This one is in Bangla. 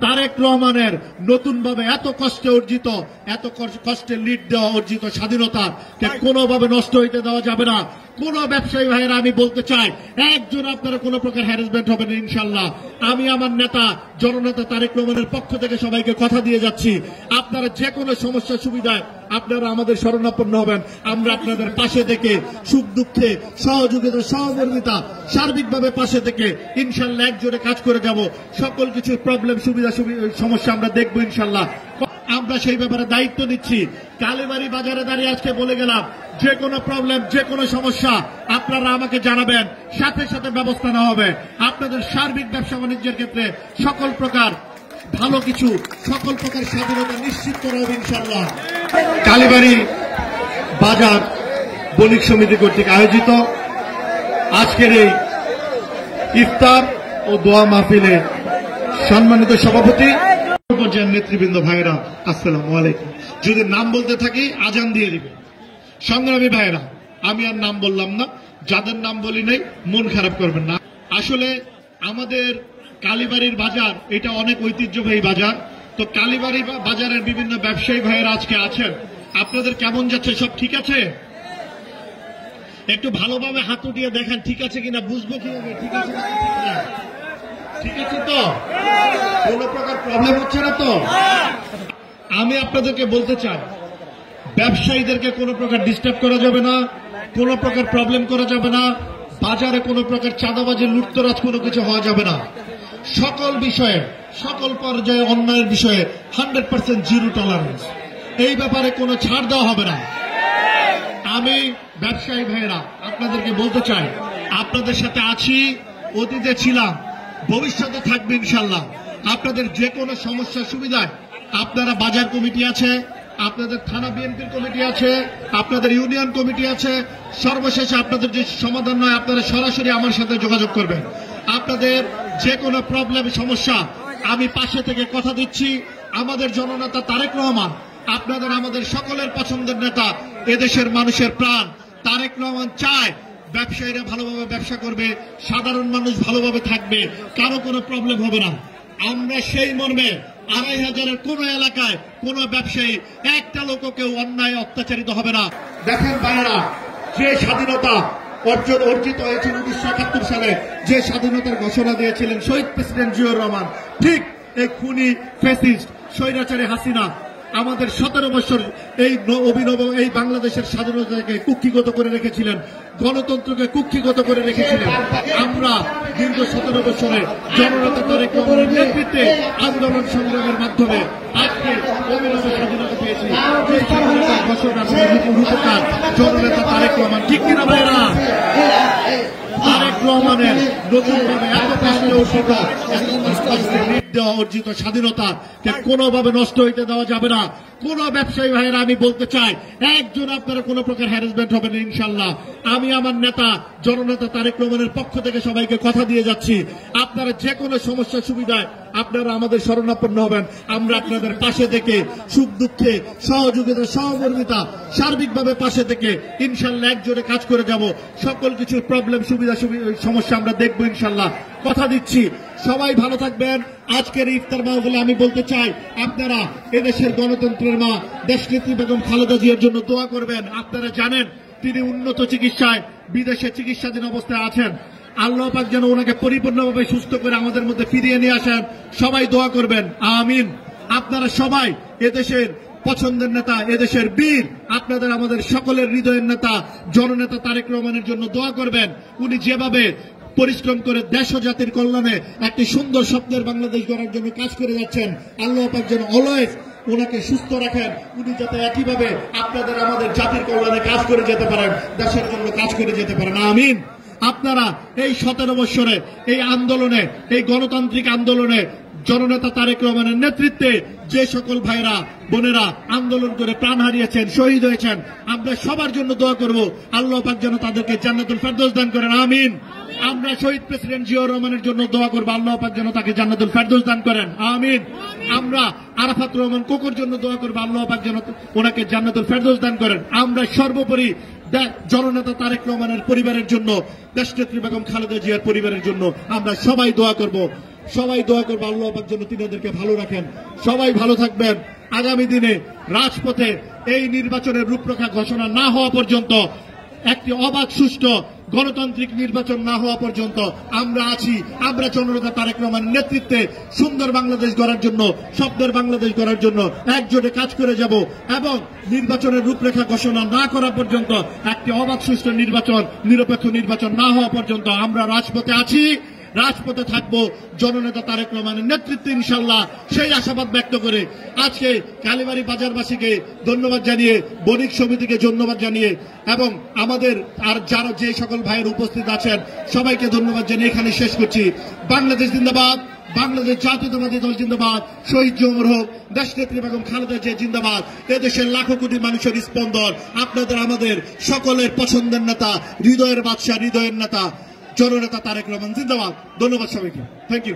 তারেক রহমানের নতুনভাবে এত কষ্টে অর্জিত, এত কষ্টে লিড দেওয়া অর্জিত স্বাধীনতা কোনোভাবে নষ্ট হইতে দেওয়া যাবে না। কোন ব্যবসায়ী ভাইয়েরা আমি বলতে চাই, একজন আপনারা কোন প্রকার হ্যারাসমেন্ট হবে না ইনশাল্লাহ। আমি আমার নেতা জননেতা তারেক রহমানের পক্ষ থেকে সবাইকে কথা দিয়ে যাচ্ছি, আপনারা যে কোনো সমস্যা সুবিধায় আপনারা আমাদের শরণাপন্ন হবেন। আমরা আপনাদের পাশে থেকে সুখ দুঃখে সহযোগিতা সহমর্মিতা সার্বিকভাবে পাশে থেকে ইনশাল্লাহ একজোটে কাজ করে যাব। সকল কিছু প্রবলেম সুবিধা সমস্যা আমরা দেখবো ইনশাল্লাহ। আমরা সেই ব্যাপারে দায়িত্ব নিচ্ছি। কালীবাড়ি বাজারে দাঁড়িয়ে আজকে বলে গেলাম, যে কোনো প্রবলেম যে কোনো সমস্যা আপনারা আমাকে জানাবেন, সাথে সাথে ব্যবস্থা নেওয়া হবে। আপনাদের সার্বিক ব্যবসা বাণিজ্যের ক্ষেত্রে সকল প্রকার ভালো কিছু, সকল প্রকার স্বাধীনতা নিশ্চিত করা হবে ইনশাল্লাহ। কালীবাড়ি বাজার বণিক সমিতি কর্তৃক আয়োজিত আজকের এই ইফতার ও দোয়া মাহফিলে সম্মানিত সভাপতি পর্যায়ের নেতৃবৃন্দ ভাইয়েরা, আসসালামু আলাইকুম। যদি নাম বলতে থাকি আজান দিয়ে দিবে। সংগ্রামী ভাইয়েরা, আমি আর নাম বললাম না, যাদের নাম বলি নাই মন খারাপ করবেন না। আসলে আমাদের কালীবাড়ির বাজার এটা অনেক ঐতিহ্যবাহী বাজার। তো কালীবাড়ি বাজারের বিভিন্ন ব্যবসায়ী ভাইয়েরা আজকে আছেন। আপনাদের কেমন যাচ্ছে? সব ঠিক আছে? একটু ভালোভাবে হাত উঠিয়ে দেখেন ঠিক আছে কিনা, বুঝবো কিভাবে ঠিক আছে না? ঠিক আছে তো? কোন প্রকার প্রবলেম হচ্ছে না তো? আমি আপনাদেরকে বলতে চাই, ব্যবসায়ীদেরকে কোনো প্রকার ডিস্টার্ব করা যাবে না, কোনো প্রকার প্রবলেম করা যাবে না, বাজারে কোনো প্রকার চাঁদাবাজি লুটতরাজ কোনো কিছু হওয়া যাবে না। সকল বিষয়ে সকল পর্যায়ে অন্যায়ের বিষয়ে 100% জিরো টলারেন্স। এই ব্যাপারে কোনো ছাড় দেওয়া হবে না। আমি ব্যবসায়ী ভাইয়েরা আপনাদেরকে বলতে চাই, আপনাদের সাথে আছি, অতীতে ছিলাম, ভবিষ্যতে থাকবে ইনশাল্লাহ। আপনাদের যে কোনো সমস্যা সুবিধায় আপনারা বাজার কমিটি আছে, আপনাদের থানা বিএনপির কমিটি আছে, আপনাদের ইউনিয়ন কমিটি আছে, সর্বশেষে আপনাদের যে সমাধান নয় আপনারা সরাসরি আমার সাথে যোগাযোগ করবেন। আপনাদের যে কোনো প্রবলেম সমস্যা আমি পাশে থেকে কথা দিচ্ছি। আমাদের জননেতা তারেক রহমান আপনাদের আমাদের সকলের পছন্দের নেতা, এদেশের মানুষের প্রাণ। তারেক রহমান চায় ব্যবসায়ীরা ভালোভাবে ব্যবসা করবে, সাধারণ মানুষ ভালোভাবে থাকবে, কারো কোনো প্রবলেম হবে না। আমরা সেই মর্মে ২৫০০-এর কোন এলাকায় কোন ব্যবসায়ী একটা লোকও কেউ অন্যায় অত্যাচারিত হবে না। দেখেন ভাইয়েরা, যে স্বাধীনতা অর্জিত হয়েছিল 19৭১ সালে, যে স্বাধীনতার ঘোষণা দিয়েছিলেন শহীদ প্রেসিডেন্ট জিয়াউর রহমান, ঠিক এই খুনি ফ্যাসিস্ট স্বৈরাচারী হাসিনা আমাদের 17 বছর এই অভিনব এই বাংলাদেশের স্বাধীনতাকে কুক্ষিগত করে রেখেছিলেন, গণতন্ত্রকে কুক্ষিগত করে রেখেছিলেন। আমরা দীর্ঘ 17 বছরে জননেতা তারেক রহমানের নেতৃত্বে আন্দোলন সংগ্রামের মাধ্যমে আজকে অভিনব স্বাধীনতা পেয়েছি। যে স্বাধীনতার ঘোষণা রূপকার জননেতা তারেক রহমান, ঠিক কিনা ভাইরা? তারেক রহমানের নতুনভাবে এত কষ্টে অর্জিত, লিড দেওয়া অর্জিত স্বাধীনতা কোনোভাবে নষ্ট হইতে দেওয়া যাবে না। কোন ব্যবসায়ী ভাইয়েরা আমি বলতে চাই, একজন আপনারা কোন প্রকার হ্যারাসমেন্ট হবে না ইনশাল্লাহ। আমি আমার নেতা জননেতা তারেক রহমানের পক্ষ থেকে সবাইকে কথা দিয়ে যাচ্ছি, আপনারা যে কোনো সমস্যা সুবিধায় আপনারা আমাদের শরণাপন্ন হবেন। আমরা আপনাদের পাশে থেকে সুখ দুঃখে সহযোগিতা সহমর্মিতা সার্বিকভাবে পাশে থেকে ইনশাল্লাহ একজোটে কাজ করে যাব। সকল কিছু প্রবলেম সুবিধা সমস্যা আমরা দেখবো ইনশাল্লাহ। কথা দিচ্ছি, সবাই ভালো থাকবেন। আজকের ইফতার মাহফিলে আমি বলতে চাই, আপনারা এদেশের গণতন্ত্রের মা দেশনেত্রী বেগম খালেদা জিয়ার জন্য দোয়া করবেন। আপনারা জানেন তিনি উন্নত চিকিৎসায় বিদেশে চিকিৎসাধীন অবস্থায় আছেন। আল্লাহ পাক যেন ওনাকে পরিপূর্ণভাবে সুস্থ করে আমাদের মধ্যে ফিরিয়ে নিয়ে আসেন। সবাই দোয়া করবেন, আমিন। আপনারা সবাই এদেশের পছন্দের নেতা, এদেশের বীর, আপনাদের আমাদের সকলের হৃদয়ের নেতা জননেতা তারেক রহমানের জন্য দোয়া করবেন। উনি যেভাবে পরিশ্রম করে দেশ ও জাতির কল্যাণে একটি সুন্দর স্বপ্নের বাংলাদেশ গড়ার জন্য কাজ করে যাচ্ছেন, আল্লাহ পাক যেন অলওয়েজ ওনাকে সুস্থ রাখেন। উনি যাতে একইভাবে আপনাদের আমাদের জাতির কল্যাণে কাজ করে যেতে পারেন, দেশের জন্য কাজ করে যেতে পারেন, আমিন। আপনারা এই 17 বছরে এই আন্দোলনে, এই গণতান্ত্রিক আন্দোলনে জননেতা তারেক রহমানের নেতৃত্বে যে সকল ভাইরা বোনেরা আন্দোলন করে প্রাণ হারিয়েছেন, শহীদ হয়েছেন, আমরা সবার জন্য দোয়া করব, আল্লাহ পাক যেন তাদেরকে জান্নাতুল ফেরদৌস দান করেন, আমিন। আমরা শহীদ প্রেসিডেন্ট জিয়াউর রহমানের জন্য দোয়া করব, আল্লাহ পাক যেন তাকে জান্নাতুল ফেরদৌস দান করেন, আমিন। আমরা আরাফাত রহমান কোকোর জন্য দোয়া করব, আল্লাহ পাক যেন ওনাকে জান্নাতুল ফেরদৌস দান করেন। আমরা সর্বোপরি জননেতা তারেক রহমানের পরিবারের জন্য, দেশনেত্রী বেগম খালেদা জিয়ার পরিবারের জন্য আমরা সবাই দোয়া করব। সবাই দোয়া করবো আল্লাহ পাক যেন তিনাদেরকে ভালো রাখেন। সবাই ভালো থাকবেন। আগামী দিনে রাজপথে এই নির্বাচনের রূপরেখা ঘোষণা না হওয়া পর্যন্ত, একটি অবাধ সুষ্ঠু গণতান্ত্রিক নির্বাচন না হওয়া পর্যন্ত আমরা আছি। আমরা জননেতা তারেক রহমানের নেতৃত্বে সুন্দর বাংলাদেশ গড়ার জন্য, স্বপ্নের বাংলাদেশ গড়ার জন্য একজোটে কাজ করে যাব এবং নির্বাচনের রূপরেখা ঘোষণা না করা পর্যন্ত, একটি অবাধ সুষ্ঠু নির্বাচন, নিরপেক্ষ নির্বাচন না হওয়া পর্যন্ত আমরা রাজপথে আছি, রাজপথে থাকবো জননেতা তারেক রহমানের নেতৃত্বে ইনশাল্লাহ। সেই আশাবাদ ব্যক্ত করে আজকে কালীবাড়ি বাজারবাসীকে ধন্যবাদ জানিয়ে, বণিক সমিতিকে ধন্যবাদ জানিয়ে এবং আমাদের আর যারা যে সকল ভাইয়ের উপস্থিত আছেন সবাইকে ধন্যবাদ জানিয়ে এখানে শেষ করছি। বাংলাদেশ জিন্দাবাদ, বাংলাদেশ জাতীয়তাবাদী দল জিন্দাবাদ, শহীদ জমর হোক, দেশনেত্রী বেগম খালেদা জিয়া জিন্দাবাদ। এদেশের লাখো কোটি মানুষের স্পন্দন, আপনাদের আমাদের সকলের পছন্দের নেতা, হৃদয়ের বাদশা, হৃদয়ের নেতা জননেতা তারেক রহমান জিন্দাবাদ। ধন্যবাদ সবাইকে। Thank you.